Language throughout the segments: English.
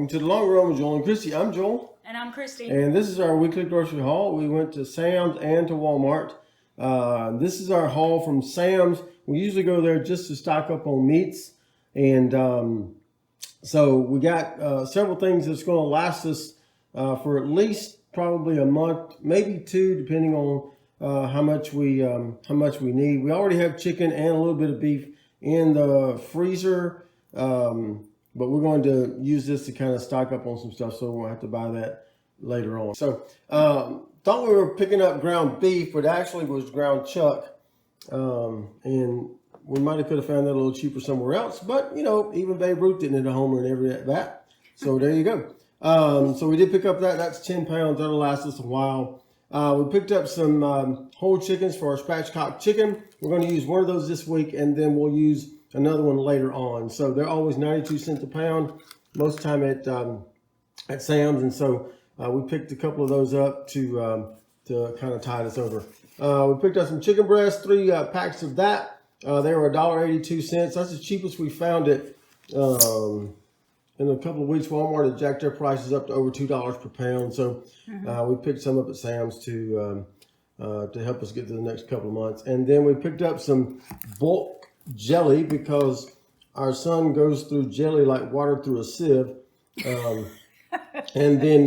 Welcome to the Long Run with Joel and Christy. I'm Joel. And I'm Christy. And this is our weekly grocery haul. We went to Sam's and to Walmart. This is our haul from Sam's. We usually go there just to stock up on meats. And so we got several things that's going to last us for at least probably a month, maybe two, depending on how much we need. We already have chicken and a little bit of beef in the freezer. But we're going to use this to kind of stock up on some stuff, so we won't have to buy that later on. So, thought we were picking up ground beef, but actually was ground chuck. And we might have could have found that a little cheaper somewhere else, but you know, even Babe Ruth didn't hit a homer in every at bat. So there you go. So we did pick up that. That's 10 pounds. That'll last us a while. We picked up some whole chickens for our spatchcock chicken. We're going to use one of those this week, and then we'll use another one later on. So they're always 92 cents a pound, most time at Sam's, and so we picked a couple of those up to kind of tide us over. We picked up some chicken breast, 3 packs of that. They were $1.82. That's the cheapest we found it in a couple of weeks. Walmart had jacked their prices up to over $2 per pound. So we picked some up at Sam's to help us get through the next couple of months. And then we picked up some bulk jelly because our son goes through jelly like water through a sieve. And then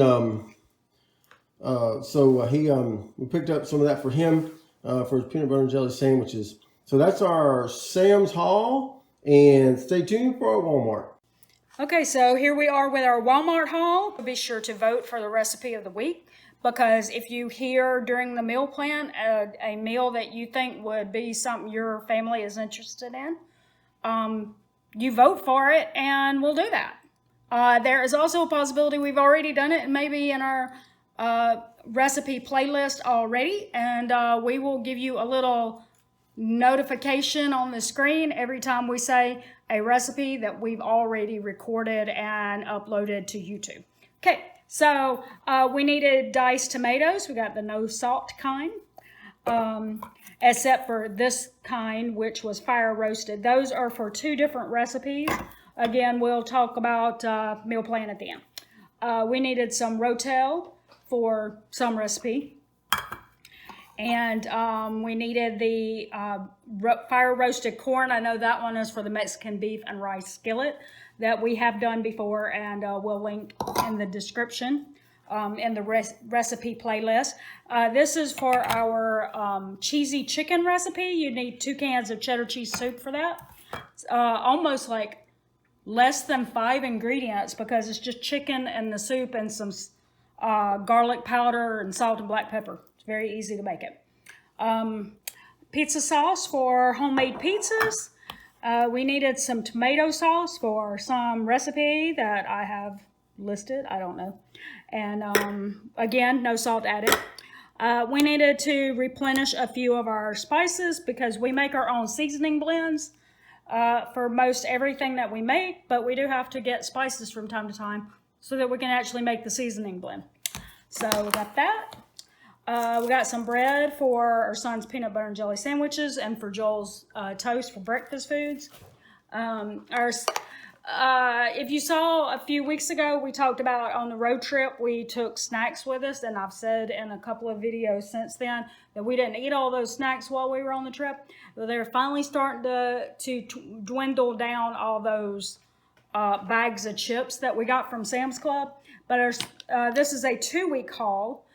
we picked up some of that for him for his peanut butter and jelly sandwiches. So that's our Sam's haul, and stay tuned for our Walmart. Okay, so here we are with our Walmart haul. Be sure to vote for the recipe of the week, because if you hear during the meal plan a meal that you think would be something your family is interested in, you vote for it and we'll do that. There is also a possibility we've already done it and maybe in our recipe playlist already, and we will give you a little notification on the screen every time we say a recipe that we've already recorded and uploaded to YouTube. Okay, so we needed diced tomatoes. We got the no salt kind, except for this kind, which was fire roasted. Those are for 2 different recipes. Again, we'll talk about meal plan at the end. We needed some Rotel for some recipe. And we needed the fire roasted corn. I know that one is for the Mexican beef and rice skillet that we have done before, and we'll link in the description in the recipe playlist. This is for our cheesy chicken recipe. You need 2 cans of cheddar cheese soup for that. Almost like less than 5 ingredients, because it's just chicken and the soup and some garlic powder and salt and black pepper. It's very easy to make it. Pizza sauce for homemade pizzas. We needed some tomato sauce for some recipe that I have listed. I don't know. And again, no salt added. We needed to replenish a few of our spices because we make our own seasoning blends for most everything that we make, but we do have to get spices from time to time so that we can actually make the seasoning blend. So we got that. We got some bread for our son's peanut butter and jelly sandwiches and for Joel's toast for breakfast foods. If you saw a few weeks ago, we talked about on the road trip, we took snacks with us, and I've said in a couple of videos since then that we didn't eat all those snacks while we were on the trip. But they're finally starting to dwindle down all those bags of chips that we got from Sam's Club. But this is a 2-week haul.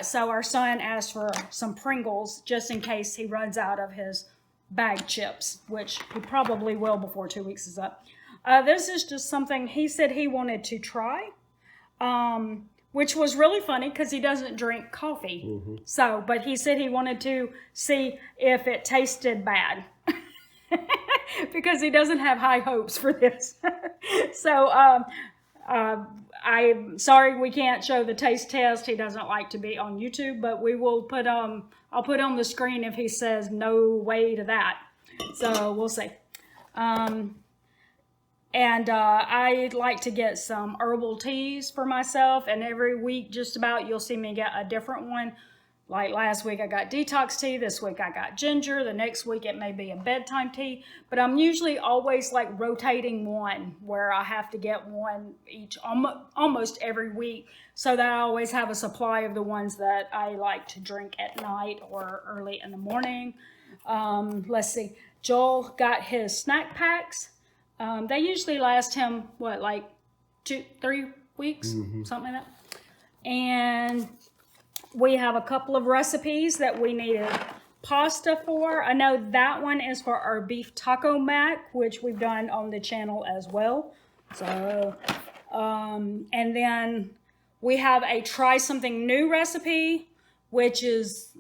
So our son asked for some Pringles just in case he runs out of his bag chips, which he probably will before 2 weeks is up. This is just something he said he wanted to try, which was really funny because he doesn't drink coffee. Mm-hmm. So, but he said he wanted to see if it tasted bad because he doesn't have high hopes for this. So, I'm sorry we can't show the taste test. He doesn't like to be on YouTube, but we will put I'll put on the screen if he says no way to that. So we'll see. And I'd like to get some herbal teas for myself, and every week just about you'll see me get a different one. Like last week I got detox tea, this week I got ginger, the next week it may be a bedtime tea, but I'm usually always like rotating one where I have to get one each almost every week so that I always have a supply of the ones that I like to drink at night or early in the morning. Let's see, Joel got his snack packs. They usually last him, what, like 2-3 weeks, something like that. And we have a couple of recipes that we needed pasta for. I know that one is for our beef taco mac, which we've done on the channel as well. So, and then we have a try something new recipe, which is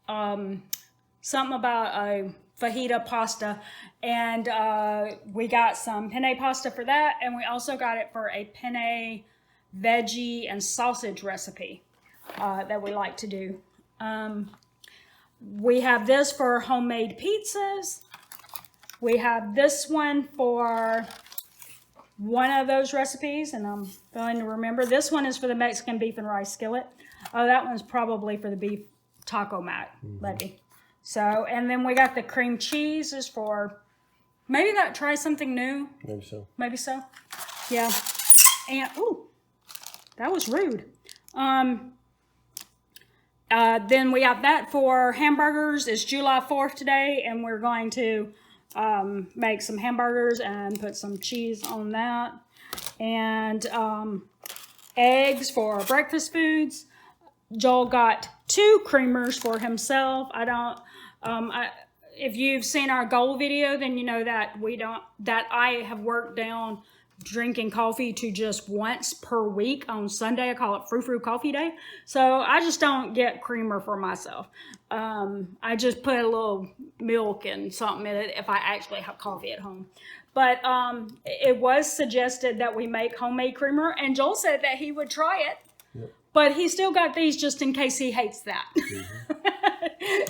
something about a fajita pasta. And we got some penne pasta for that. And we also got it for a penne veggie and sausage recipe that we like to do. We have this for homemade pizzas. We have this one for one of those recipes, and I'm going to remember. This one is for the Mexican beef and rice skillet. Oh, that one's probably for the beef taco mat, maybe. So, and then we got the cream cheese is for maybe that try something new. Maybe so. Maybe so. Yeah. And ooh, that was rude. Then we have that for hamburgers. It's July 4th today, and we're going to make some hamburgers and put some cheese on that. And eggs for breakfast foods. Joel got 2 creamers for himself. If you've seen our goal video, then you know that I have worked down drinking coffee to just once per week on Sunday. I call it frou-frou coffee day. So I just don't get creamer for myself. I just put a little milk and something in it if I actually have coffee at home. But it was suggested that we make homemade creamer, and Joel said that he would try it. Yep. But he still got these just in case he hates that.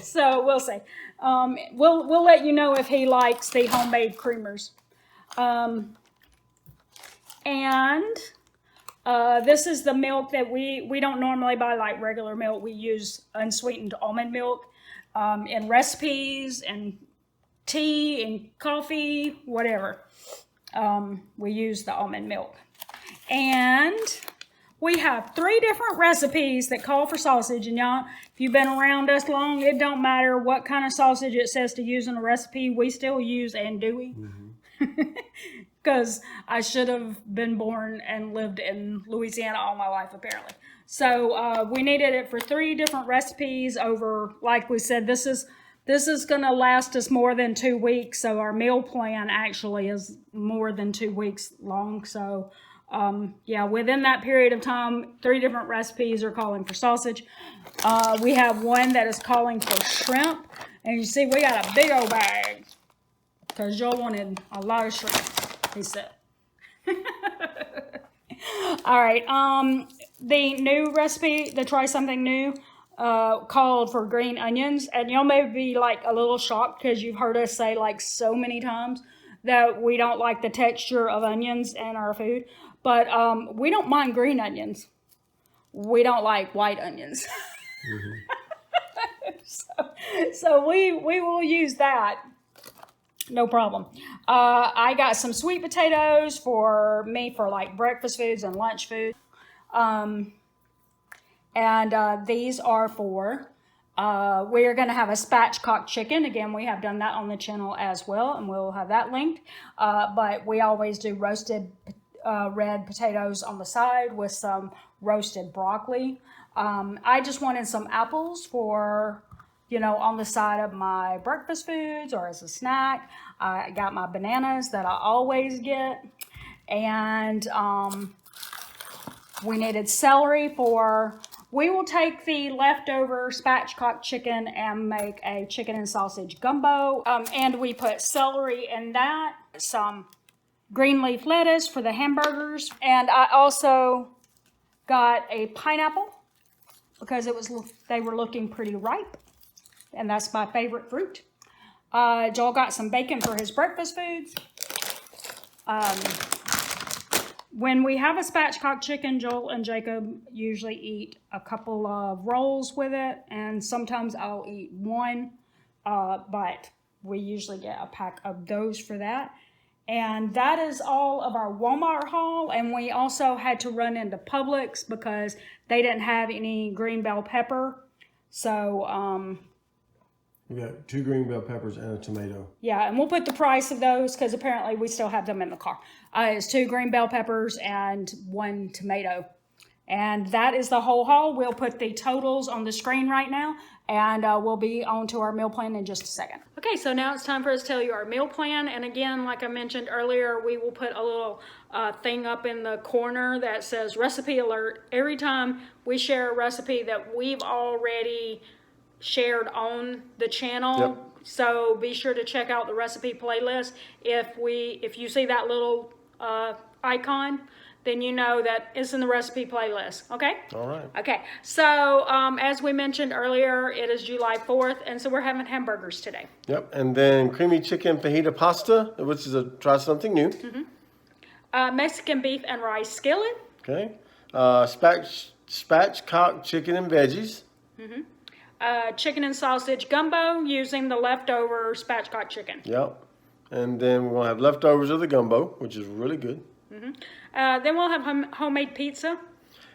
So we'll see. We'll let you know if he likes the homemade creamers. And this is the milk that we don't normally buy like regular milk. We use unsweetened almond milk in recipes and tea and coffee, whatever. We use the almond milk. And we have 3 different recipes that call for sausage. And y'all, if you've been around us long, it don't matter what kind of sausage it says to use in a recipe. We still use andouille. Because I should have been born and lived in Louisiana all my life, apparently. So we needed it for 3 different recipes over, like we said, this is going to last us more than 2 weeks. So our meal plan actually is more than 2 weeks long. So yeah, within that period of time, 3 different recipes are calling for sausage. We have one that is calling for shrimp. And you see, we got a big old bag because Joel wanted a lot of shrimp, he said. All right. The new recipe, the try something new, called for green onions. And y'all may be like a little shocked because you've heard us say like so many times that we don't like the texture of onions in our food. But we don't mind green onions. We don't like white onions. So we will use that. No problem. I got some sweet potatoes for me for like breakfast foods and lunch food. And these are for, we're going to have a spatchcock chicken. Again, we have done that on the channel as well, and we'll have that linked. But we always do roasted red potatoes on the side with some roasted broccoli. I just wanted some apples for, on the side of my breakfast foods or as a snack. I got my bananas that I always get. And we needed celery we will take the leftover spatchcock chicken and make a chicken and sausage gumbo. And we put celery in that, some green leaf lettuce for the hamburgers. And I also got a pineapple because they were looking pretty ripe. And that's my favorite fruit. Joel got some bacon for his breakfast foods. when we have a spatchcock chicken, Joel and Jacob usually eat a couple of rolls with it, and sometimes I'll eat one, but we usually get a pack of those for that. And that is all of our Walmart haul, and we also had to run into Publix because they didn't have any green bell pepper. So, We got 2 green bell peppers and a tomato. yeah, and we'll put the price of those because apparently we still have them in the car. It's 2 green bell peppers and 1 tomato. And that is the whole haul. We'll put the totals on the screen right now, and we'll be on to our meal plan in just a second. Okay, so now it's time for us to tell you our meal plan. And again, like I mentioned earlier, we will put a little thing up in the corner that says recipe alert every time we share a recipe that we've already shared on the channel. Yep. So be sure to check out the recipe playlist. If you see that little icon, then you know that it's in the recipe playlist. Okay? All right. Okay. So as we mentioned earlier, it is July 4th, and so we're having hamburgers today. Yep. And then creamy chicken fajita pasta, which is try something new. Mexican beef and rice skillet. Okay. Spatchcock chicken and veggies. Chicken and sausage gumbo using the leftover spatchcock chicken. Yep. And then we're going to have leftovers of the gumbo, which is really good. Then we'll have homemade pizza.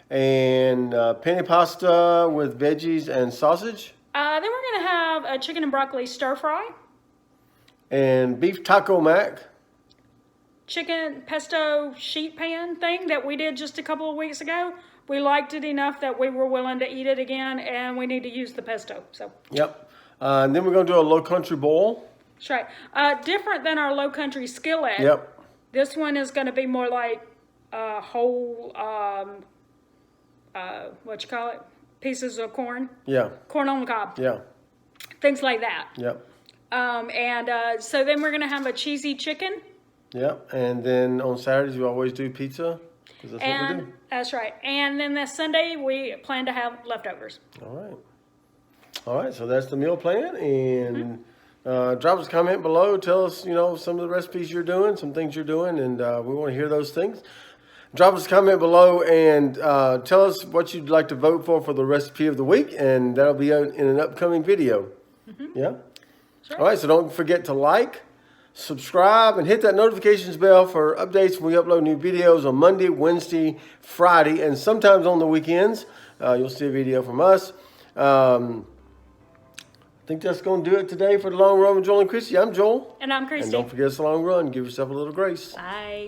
And penne pasta with veggies and sausage. Then we're going to have a chicken and broccoli stir fry. And beef taco mac. Chicken pesto sheet pan thing that we did just a couple of weeks ago. We liked it enough that we were willing to eat it again, and we need to use the pesto. So Yep. And then we're going to do a low country bowl. that's right. Different than our low country skillet. Yep. This one is going to be more like whole, what you call it? Pieces of corn. Yeah. Corn on the cob. Yeah. Things like that. Yep. So then we're going to have a cheesy chicken. Yep. And then on Saturdays, we always do pizza. Because that's what we do. That's right. And then this Sunday, we plan to have leftovers. All right. All right. So that's the meal plan. And drop us a comment below. Tell us, some of the recipes you're doing, some things you're doing. And we want to hear those things. Drop us a comment below and tell us what you'd like to vote for the recipe of the week. And that'll be in an upcoming video. Yeah? Sure. All right. So don't forget to like, subscribe, and hit that notifications bell for updates when we upload new videos on Monday, Wednesday, Friday, and sometimes on the weekends. You'll see a video from us. I think that's going to do it today for the Long Run with Joel and Christy. I'm Joel. And I'm Christy. And don't forget it's a long run. Give yourself a little grace. Bye.